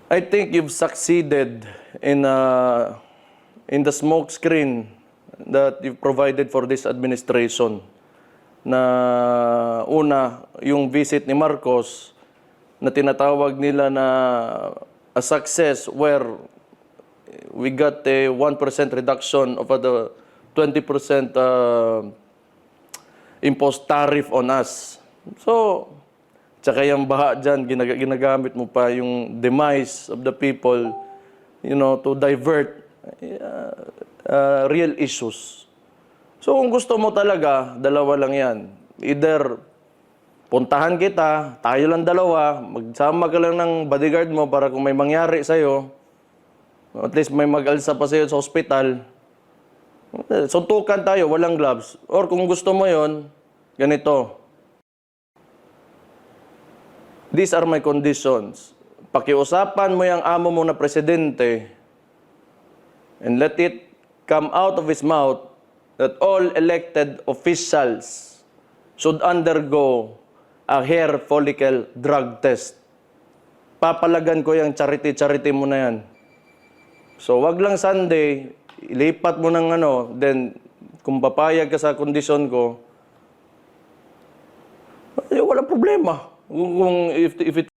I think you've succeeded in the smoke screen that you've provided for this administration. Na una, yung visit ni Marcos na tinatawag nila na a success where we got a 1% reduction of the 20% imposed tariff on us. So, tsaka yung baha dyan, ginagamit mo pa yung demise of the people, to divert real issues. So kung gusto mo talaga, dalawa lang yan. Either puntahan kita, tayo lang dalawa, magsama ka lang ng bodyguard mo para kung may mangyari sa'yo, at least may mag-alsa pa sa'yo sa hospital. Suntukan tayo, walang gloves. Or kung gusto mo yon, ganito. These are my conditions. Pakiusapan mo yung amo mo na presidente and let it come out of his mouth that all elected officials should undergo a hair follicle drug test. Papalagan ko yung charity mo na yan. So, wag lang Sunday, ilipat mo ng then kung papayag ka sa kondisyon ko, wala problema. Kung if it